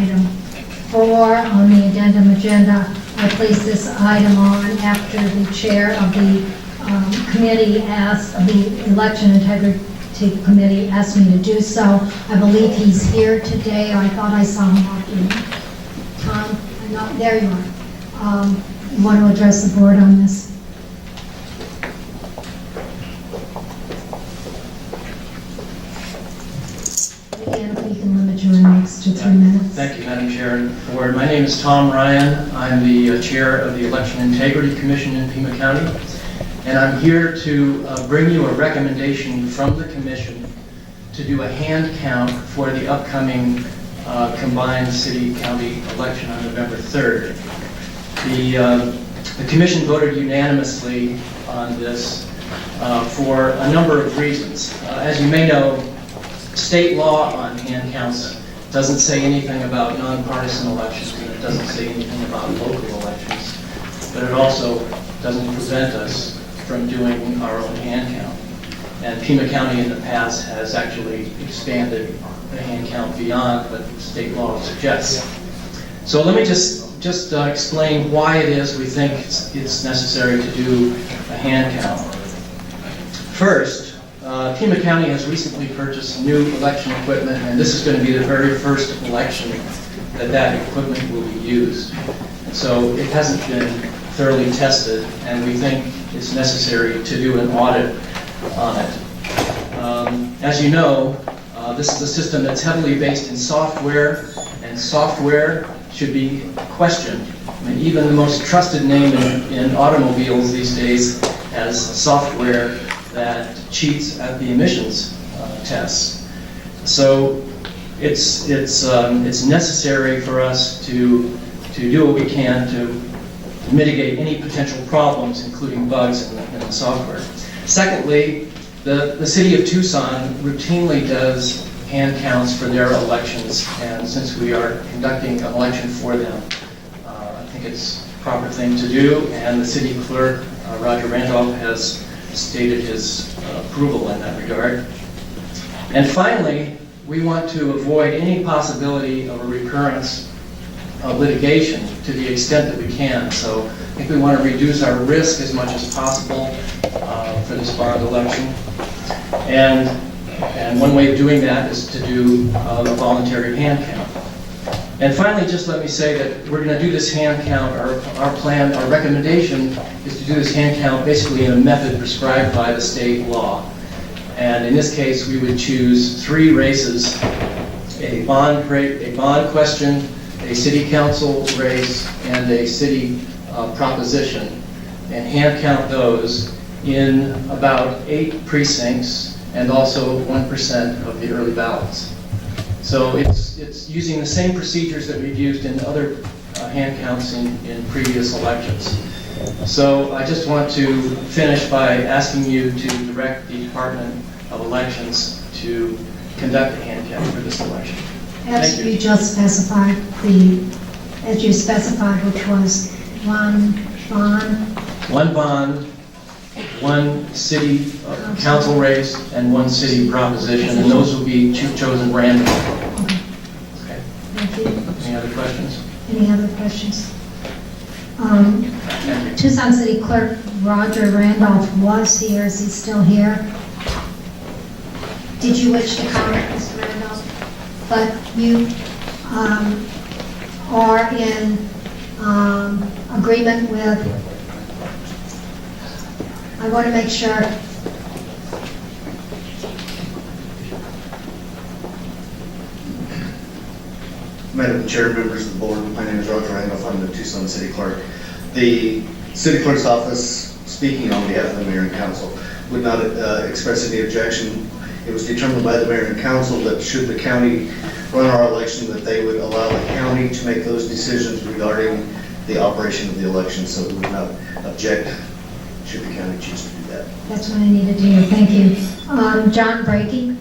item 4 on the addendum agenda. I place this item on after the chair of the committee the Election Integrity Committee asked me to do so. I believe he's here today. I thought I saw him walk in. Tom, there you are. You want to address the board on this? Again, if you can limit your remarks to 3 minutes. Thank you, Madam Chair and Board. My name is Tom Ryan. I'm the chair of the Election Integrity Commission in Pima County, and I'm here to bring you a recommendation from the Commission to do a hand count for the upcoming combined city-county election on November 3rd. The Commission voted unanimously on this for a number of reasons. As you may know, state law on hand counts doesn't say anything about nonpartisan elections, and it doesn't say anything about local elections, but it also doesn't prevent us from doing our own hand count. And Pima County in the past has actually expanded the hand count beyond what state law suggests. So let me just explain why it is we think it's necessary to do a hand count. First, Pima County has recently purchased new election equipment, and this is going to be the very first election that equipment will be used. And so it hasn't been thoroughly tested, and we think it's necessary to do an audit on it. As you know, this is a system that's heavily based in software, and software should be questioned. I mean, even the most trusted name in automobiles these days has software that cheats at the emissions tests. So it's necessary for us to do what we can to mitigate any potential problems, including bugs in the software. Secondly, the city of Tucson routinely does hand counts for their elections, and since we are conducting an election for them, I think it's a proper thing to do, and the city clerk, Roger Randolph, has stated his approval in that regard. And finally, we want to avoid any possibility of a recurrence of litigation to the extent that we can. So I think we want to reduce our risk as much as possible for this bond election. And one way of doing that is to do a voluntary hand count. And finally, just let me say that we're going to do this hand count. Our plan, our recommendation is to do this hand count basically in a method prescribed by the state law. And in this case, we would choose 3 races: a bond question, a city council race, and a city proposition, and hand count those in about 8 precincts and also 1% of the early ballots. So it's using the same procedures that we've used in other hand counts in previous elections. So I just want to finish by asking you to direct the Department of Elections to conduct a hand count for this election. As you just specified, which was one bond, one city council race, and 1 city proposition, and those will be chosen randomly. Okay. Thank you. Any other questions? Any other questions? Tucson City Clerk Roger Randolph was here. Is he still here? Did you wish to comment, Mr. Randolph? But you are in agreement with, I want to make sure. Madam Chair, members of the board, my name is Roger Randolph. I'm the Tucson City Clerk. The City Clerk's office, speaking on behalf of the Mayor and Council, would not express any objection. It was determined by the Mayor and Council that should the county run our election, that they would allow the county to make those decisions regarding the operation of the election, so we would not object should the county choose to do that. That's what I needed to hear. Thank you. John Brakey.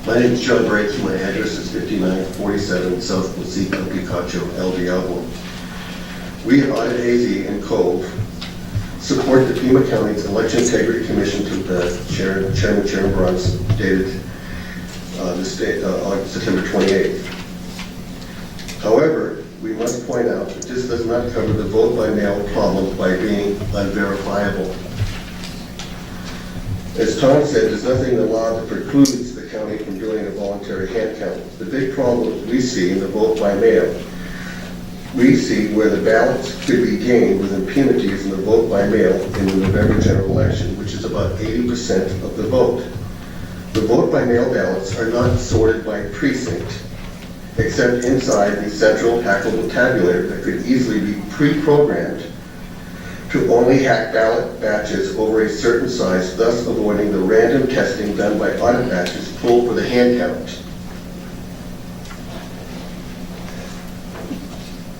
My name is John Brakey. My address is 5947 South Placico, Picacho, El Diablo. We at Audit AZ and Cove support the Pima County's Election Integrity Commission to Chairman Bruns, dated September 28th. However, we must point out that this does not cover the vote by mail problem by being unverifiable. As Tom said, there's nothing in the law that precludes the county from doing a voluntary hand count. The big problem we see in the vote by mail, we see where the ballots could be gained with impunities in the vote by mail in the November general election, which is about 80% of the vote. The vote by mail ballots are not sorted by precinct, except inside the central hackable tabulator that could easily be pre-programmed to only hack ballot batches over a certain size, thus avoiding the random testing done by audit batches pulled for the hand count.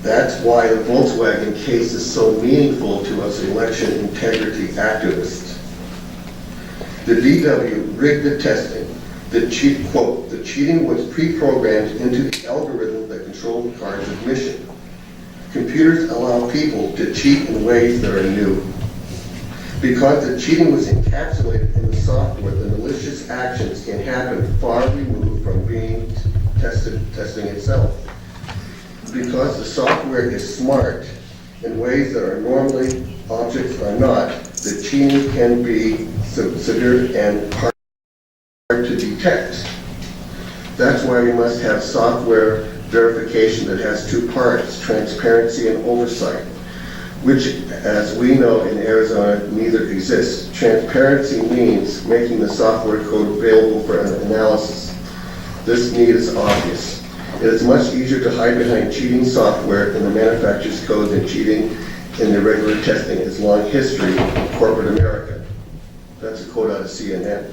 That's why the Volkswagen case is so meaningful to us election integrity activists. The VW rigged the testing. Quote, the cheating was pre-programmed into the algorithm that controlled the card's admission. Computers allow people to cheat in ways that are new. Because the cheating was encapsulated in the software, the malicious actions can happen far removed from being testing itself. Because the software is smart in ways that are normally objects are not, the cheating can be severe and hard to detect. That's why we must have software verification that has two parts, transparency and oversight, which, as we know in Arizona, neither exists. Transparency means making the software code available for analysis. This need is obvious. It is much easier to hide behind cheating software in the manufacturer's code than cheating in the regular testing. Its long history in corporate America. That's a quote out of CNN.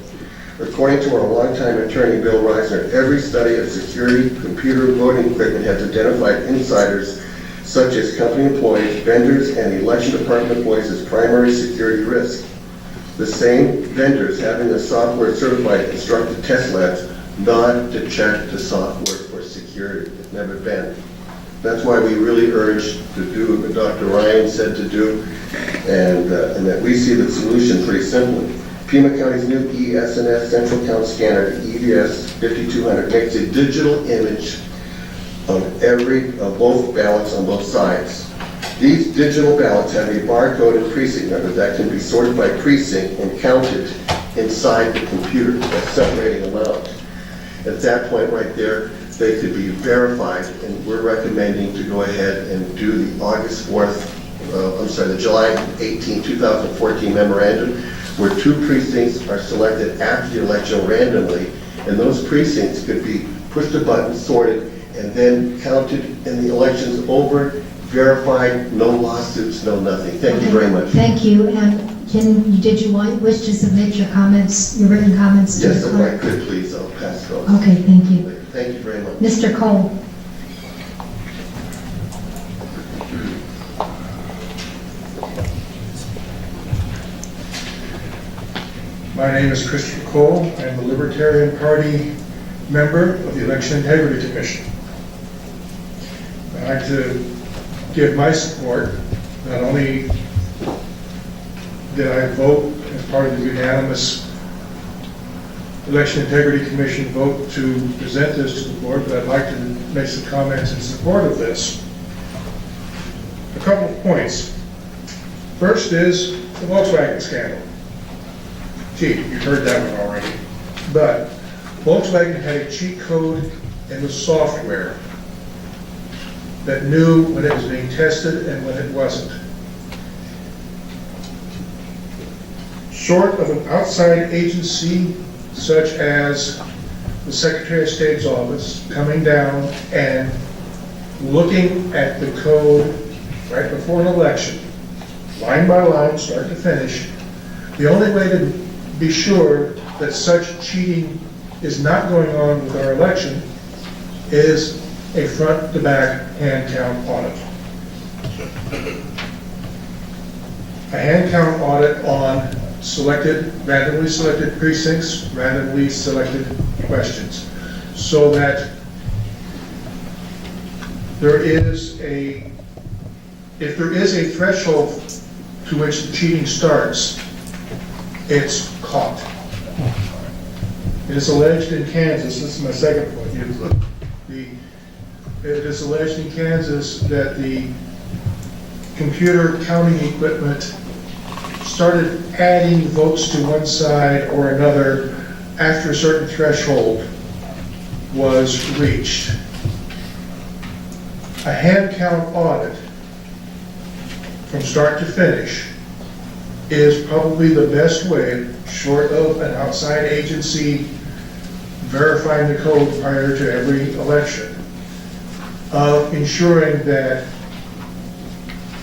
According to our longtime attorney, Bill Reisner, every study of security computer voting equipment has identified insiders such as company employees, vendors, and election department employees as primary security risk. The same vendors having the software certified instructed test labs not to check the software for security. It's never been. That's why we really urge to do what Dr. Ryan said to do, and that we see the solution pretty simply. Pima County's new ES&S Central Count Scanner, EVS 5200, makes a digital image of both ballots on both sides. These digital ballots have a barcode and precinct number that can be sorted by precinct and counted inside the computer, that's separating them out. At that point right there, they could be verified, and we're recommending to go ahead and do the July 18, 2014 memorandum, where two precincts are selected after the election randomly, and those precincts could be pushed a button, sorted, and then counted, and the election's over, verified, no lawsuits, no nothing. Thank you very much. Thank you. And did you wish to submit your comments, your written comments to Yes, the if clerk? I could, please, I'll pass those. Okay, thank you. Thank you very much. Mr. Cole. My name is Christopher Cole. I'm the Libertarian Party member of the Election Integrity Commission. I'd like to give my support. Not only did I vote as part of the unanimous Election Integrity Commission vote to present this to the board, but I'd like to make some comments in support of this. A couple of points. First is the Volkswagen scandal. Gee, you've heard that one already. But Volkswagen had a cheat code in the software that knew when it was being tested and when it wasn't. Short of an outside agency such as the Secretary of State's office coming down and looking at the code right before an election, line by line, start to finish, the only way to be sure that such cheating is not going on with our election is a front-to-back hand count audit. A hand count audit on randomly selected precincts, randomly selected questions, so that if there is a threshold to which the cheating starts, it's caught. It is alleged in Kansas, this is my second point, it is alleged in Kansas that the computer counting equipment started adding votes to one side or another after a certain threshold was reached. A hand count audit from start to finish is probably the best way, short of an outside agency verifying the code prior to every election, of ensuring that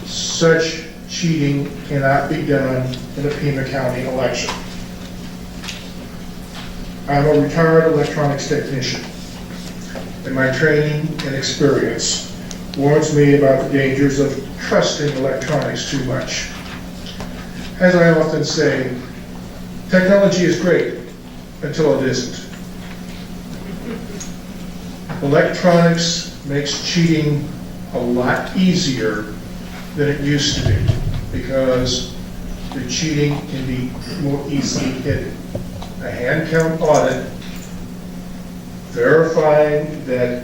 such cheating cannot be done in a Pima County election. I'm a retired electronics technician, and my training and experience warns me about the dangers of trusting electronics too much. As I often say, technology is great until it isn't. Electronics makes cheating a lot easier than it used to be because the cheating can be more easily hidden. A hand count audit verifying that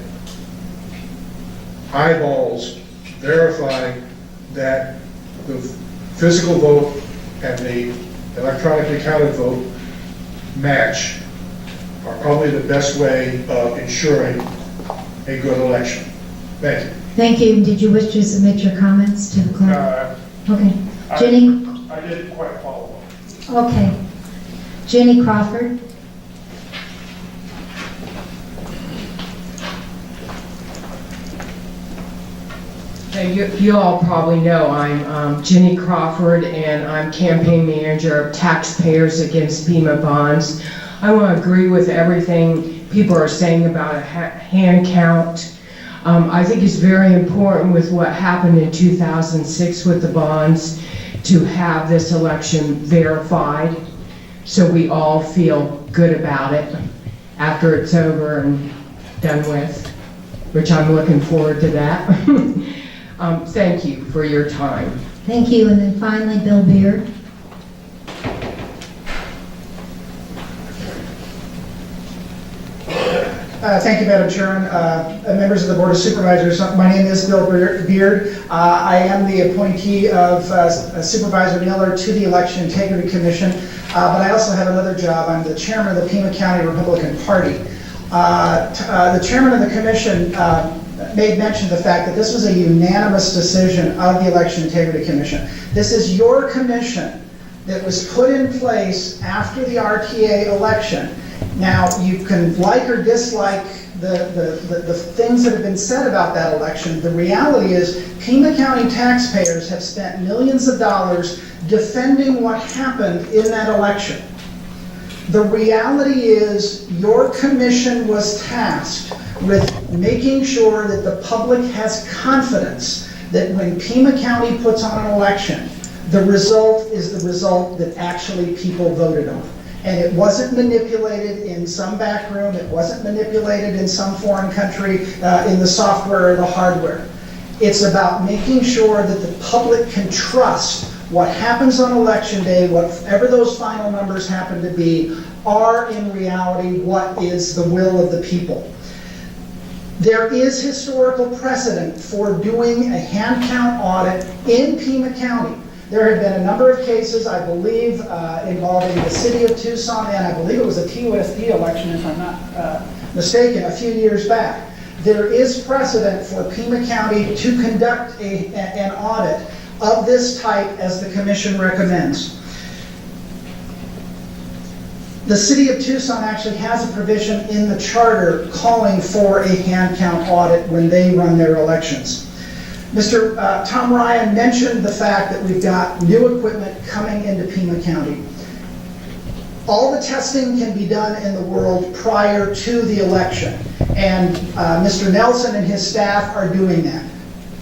eyeballs, verifying that the physical vote and the electronically counted vote match are probably the best way of ensuring a good election. Thank you. Thank you. Did you wish to submit your comments to the clerk? Okay. Jenny? I didn't quite follow. Okay. Jenny Crawford? Hey, you all probably know I'm Jenny Crawford, and I'm campaign manager of Taxpayers Against Pima Bonds. I want to agree with everything people are saying about a hand count. I think it's very important with what happened in 2006 with the bonds to have this election verified so we all feel good about it after it's over and done with, which I'm looking forward to that. Thank you for your time. Thank you. And then finally, Bill Beard. Thank you, Madam Chairman. Members of the Board of Supervisors, my name is Bill Beard. I am the appointee of Supervisor Miller to the Election Integrity Commission, but I also have another job. I'm the chairman of the Pima County Republican Party. The chairman of the commission made mention of the fact that this was a unanimous decision of the Election Integrity Commission. This is your commission that was put in place after the RTA election. Now, you can like or dislike the things that have been said about that election. The reality is Pima County taxpayers have spent millions of dollars defending what happened in that election. The reality is your commission was tasked with making sure that the public has confidence that when Pima County puts on an election, the result is the result that actually people voted on. And it wasn't manipulated in some back room, it wasn't manipulated in some foreign country in the software or the hardware. It's about making sure that the public can trust what happens on election day, whatever those final numbers happen to be, are in reality what is the will of the people. There is historical precedent for doing a hand count audit in Pima County. There have been a number of cases, I believe, involving the city of Tucson, and I believe it was a TUSD election, if I'm not mistaken, a few years back. There is precedent for Pima County to conduct an audit of this type as the commission recommends. The city of Tucson actually has a provision in the charter calling for a hand count audit when they run their elections. Mr. Tom Ryan mentioned the fact that we've got new equipment coming into Pima County. All the testing can be done in the world prior to the election, and Mr. Nelson and his staff are doing that.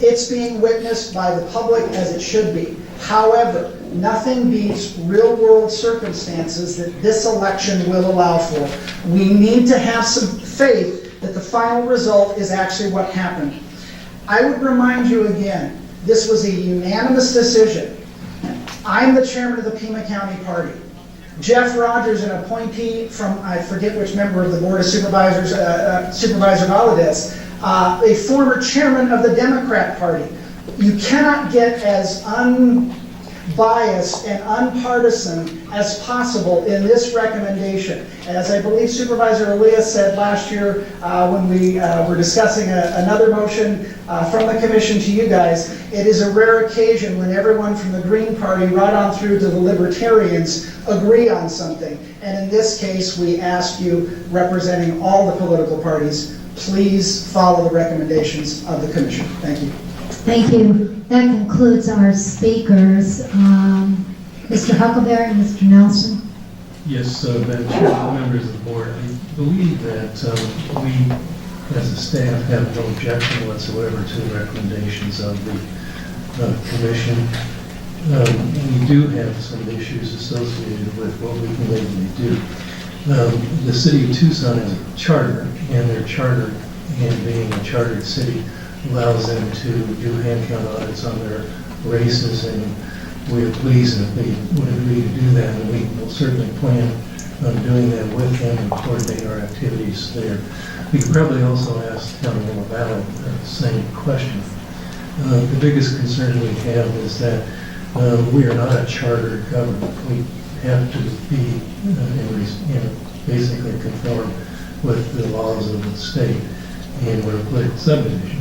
It's being witnessed by the public as it should be. However, nothing beats real-world circumstances that this election will allow for. We need to have some faith that the final result is actually what happened. I would remind you again, this was a unanimous decision. I'm the chairman of the Pima County Party. Jeff Rogers, an appointee from, I forget which member of the Board of Supervisors, Supervisor of Audits, a former chairman of the Democrat Party. You cannot get as unbiased and unpartisan as possible in this recommendation. As I believe Supervisor Elias said last year when we were discussing another motion from the commission to you guys, it is a rare occasion when everyone from the Green Party right on through to the Libertarians agree on something. And in this case, we ask you, representing all the political parties, please follow the recommendations of the commission. Thank you. Thank you. That concludes our speakers. Mr. Huckleberry, Mr. Nelson. Yes, Madam Chair, members of the board, I believe that we, as a staff, have no objection whatsoever to the recommendations of the commission. We do have some issues associated with what we can legally do. The city of Tucson has a charter, and their charter, and being a chartered city, allows them to do hand count audits on their races, and we are pleased if they would agree to do that, and we will certainly plan on doing that with them and coordinate our activities there. We could probably also ask Councilmember Valley the same question. The biggest concern we have is that we are not a chartered government. We have to be basically conform with the laws of the state, and we're a political subdivision.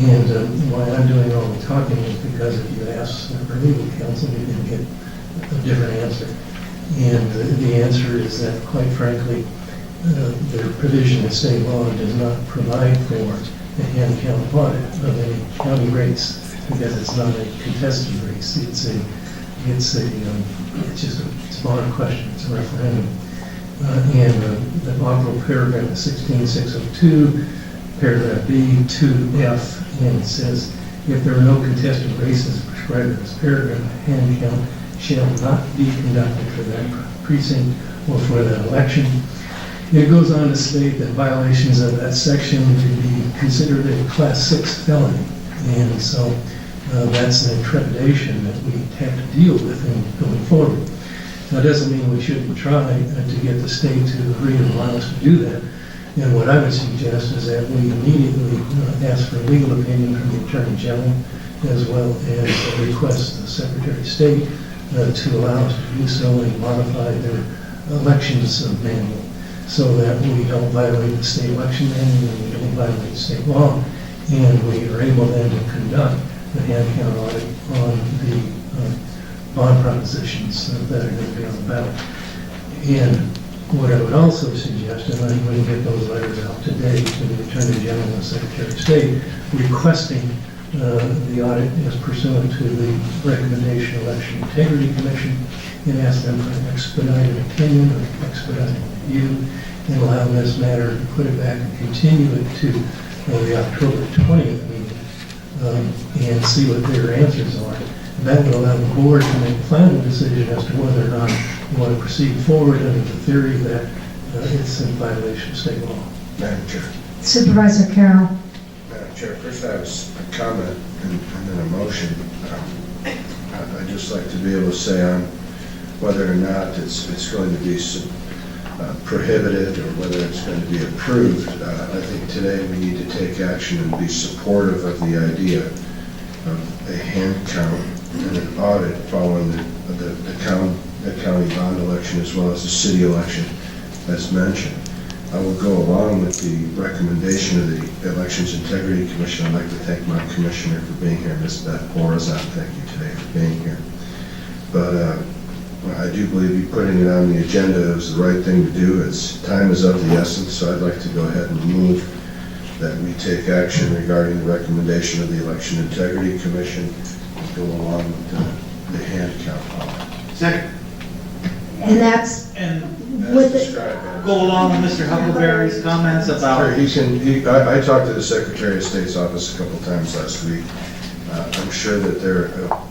And why I'm doing all the talking is because if you ask for legal counsel, you're going to get a different answer. And the answer is that, quite frankly, their provision in state law does not provide for a hand count audit of any county race, because it's not a contested race. It's just a bond question. It's a referendum. And the operative paragraph 16602, paragraph B, 2F, and it says, if there are no contested races prescribed in this paragraph, a hand count shall not be conducted for that precinct or for that election. And it goes on to state that violations of that section would be considered a Class 6 felony. And so that's an trepidation that we have to deal with in going forward. Now, it doesn't mean we shouldn't try to get the state to agree to allow us to do that. And what I would suggest is that we immediately ask for a legal opinion from the Attorney General, as well as request the Secretary of State to allow us to do so and modify their elections manual, so that we don't violate the state election manual and we don't violate state law, and we are able then to conduct the hand count audit on the bond propositions that are going to be on the ballot. And what I would also suggest, and I'm going to get those letters out today to the Attorney General and Secretary of State, requesting the audit as pursuant to the recommendation of Election Integrity Commission, and ask them for an expedited opinion or expedited review, and allow this matter to put it back and continue it to the October 20th meeting and see what their answers are. That would allow the board to make a final decision as to whether or not you want to proceed forward under the theory that it's in violation of state law. Madam Chair. Supervisor Carroll. Madam Chair, first I have a comment and then a motion. I'd just like to be able to say on whether or not it's going to be prohibited or whether it's going to be approved. I think today we need to take action and be supportive of the idea of a hand count and an audit following the county bond election as well as the city election as mentioned. I will go along with the recommendation of the Elections Integrity Commission. I'd like to thank my commissioner for being here, Ms. Beth Borazan. Thank you today for being here. But I do believe you putting it on the agenda is the right thing to do. Time is of the essence, so I'd like to go ahead and move that we take action regarding the recommendation of the Election Integrity Commission and go along with the hand count audit. Second. And that's with the, Go along with Mr. Huckleberry's comments Sure, about, I talked to the Secretary of State's office a couple times last week. I'm sure that they're...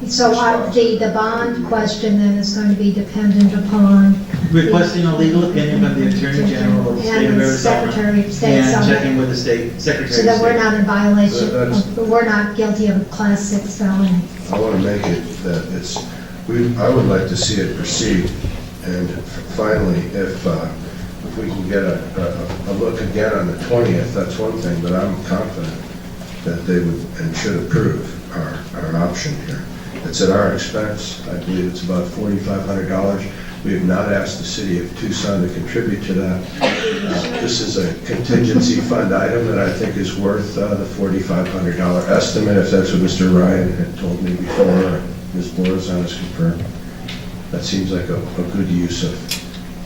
so the bond question then is going to be dependent upon requesting a legal opinion from the Attorney General of the State of and the Arizona Secretary of State, and so checking with the State Secretary of State. that we're not in violation, That's- we're not guilty of a Class 6 felony. I want to make it that I would like to see it proceed. And finally, if we can get a look again on the 20th, that's one thing, but I'm confident that they would and should approve our option here. It's at our expense. I believe it's about $4,500. We have not asked the city of Tucson to contribute to that. This is a contingency fund item that I think is worth the $4,500 estimate, if that's what Mr. Ryan had told me before, Ms. Borazan has confirmed. That seems like a good use of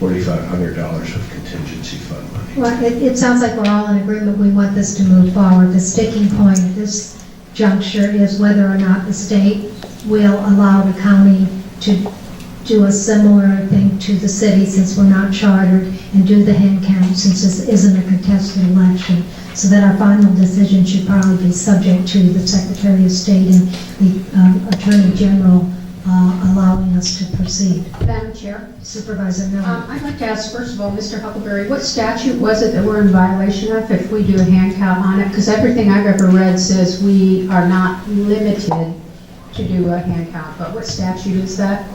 $4,500 of contingency fund money. Well, it sounds like we're all in agreement, we want this to move forward. The sticking point at this juncture is whether or not the state will allow the county to do a similar thing to the city, since we're not chartered, and do the hand count since this isn't a contested election, so that our final decision should probably be subject to the Secretary of State and the Attorney General allowing us to proceed. Madam Chair, Supervisor Miller. I'd like to ask, first of all, Mr. Huckleberry, what statute was it that we're in violation of if we do a hand count on it? Because everything I've ever read says we are not limited to do a hand count, but what statute is that?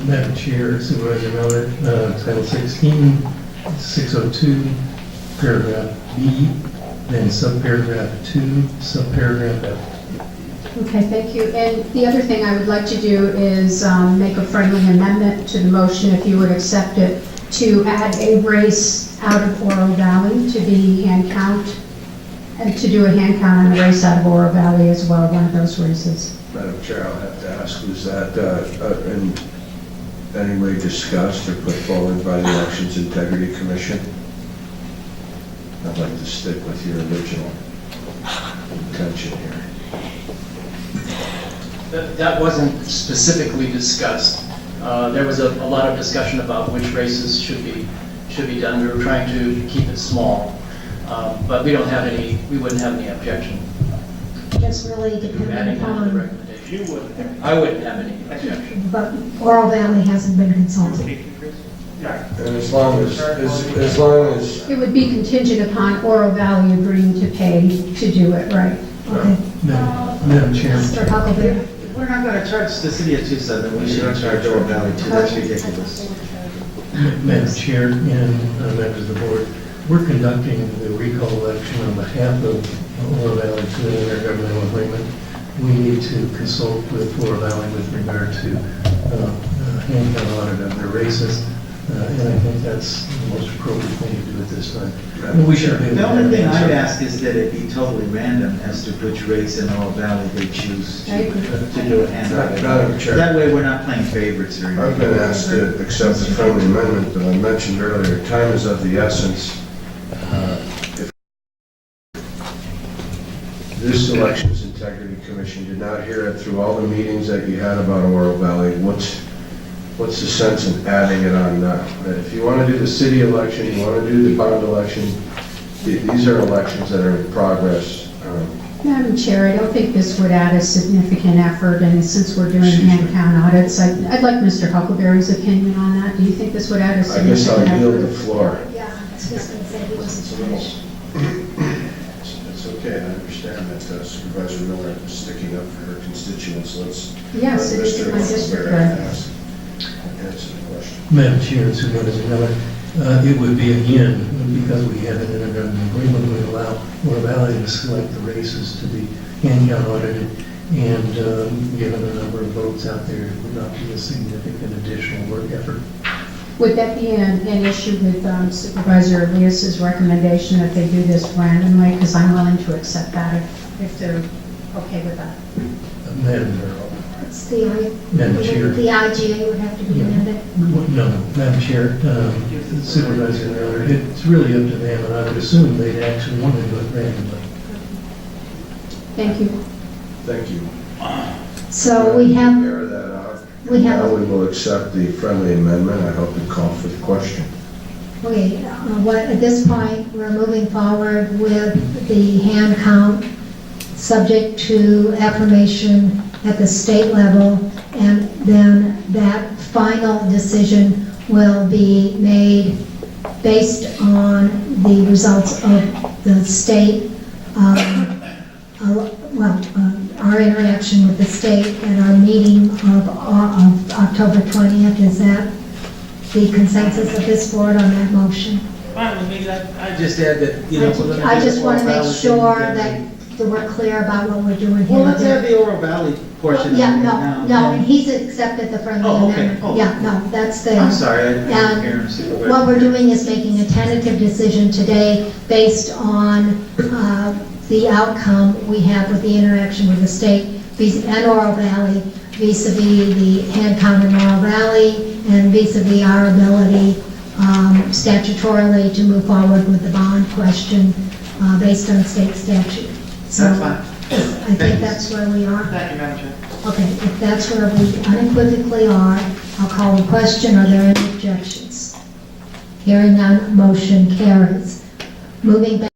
Madam Chair, Supervisor Miller, Title 16, 602, paragraph B, then subparagraph 2, subparagraph F. Okay, thank you. And the other thing I would like to do is make a friendly amendment to the motion, if you would accept it, to add a race out of Oro Valley to be hand count, and to do a hand count on a race out of Oro Valley as well, one of those races. Madam Chair, I'll have to ask, was that in any way discussed or put forward by the Elections Integrity Commission? I'd like to stick with your original intention here. That wasn't specifically discussed. There was a lot of discussion about which races should be done. We were trying to keep it small, but we wouldn't have any objection Just really to depending adding on the upon, recommendation. I wouldn't have any objection. but Oro Valley hasn't been consulted. And as long as It would be contingent upon Oro Valley agreeing to pay to do it, right? Okay. Madam Chair. Mr. Huckleberry. We're not going to charge the city of Tucson, then we shouldn't charge Oro Valley too. That's ridiculous. Madam Chair and members of the board, we're conducting the recall election on behalf of Oro Valley through an intergovernmental agreement. We need to consult with Oro Valley with regard to hand count audit of their races, and I think that's the most appropriate thing to do at this time. We should be able The to- only thing I'd ask is that it be totally random as to which race in Oro Valley they choose to do a hand Madam audit. Chair. That way, we're not playing favorites or anything. I've been asked to accept the friendly amendment, but I mentioned earlier, time is of the essence. If this Elections Integrity Commission did not hear it through all the meetings that you had about Oro Valley, what's the sense in adding it on now? If you want to do the city election, you want to do the bond election, these are elections that are in progress. Madam Chair, I don't think this would add a significant effort, and since we're doing Excuse hand me. count audits, I'd like Mr. Huckleberry's opinion on that. Do you think this would add a I guess significant I'll yield the effort? floor. Yeah, I was just going to say he wasn't finished. It's okay, I understand that Supervisor Miller is sticking up for her constituents. Let's Yes, let it is Mr. in my district, Huckleberry right? answer the question. Madam Chair and Supervisor Miller, it would be again, because we have an intergovernmental agreement, we would allow Oro Valley to select the races to be hand count audited, and given the number of votes out there, it would not be a significant additional work effort. Would that be an issue with Supervisor Elias's recommendation that they do this randomly? Because I'm willing to accept that if they're okay with that. Madam It's the Chair. the IGA would have to be amended. No, Madam Chair, Supervisor Miller, it's really up to them, and I would assume they'd actually want to do it randomly. Thank you. Thank you. So we have, Bear that out. we have- Now we will accept the friendly amendment. I hope and call for the question. okay, at this point, we're moving forward with the hand count, subject to affirmation at the state level, and then that final decision will be made based on the results of the state our interaction with the state at our meeting of October 20th. Is that the consensus of this board on that motion? Fine with me, I just add that, you know. we're gonna I do just the want to Oral make Valley sure thing, that we're clear about what we're doing here. Well, let's have the Oral Valley portion of it Yeah, now. no, and he's accepted the friendly Oh, okay. amendment. Oh. Yeah, no, that's there. I'm sorry, I didn't And hear him. Supervisor. what we're doing is making a tentative decision today based on the outcome we have with the interaction with the state and Oro Valley vis-a-vis the hand count in Oro Valley and vis-a-vis our ability statutorily to move forward with the bond question based on state statute. So That's fine. I think that's where we are. Thank you, Madam Chair. Okay, if that's where we unequivocally are, I'll call the question. Are there any objections? Hearing none, motion carries. Moving back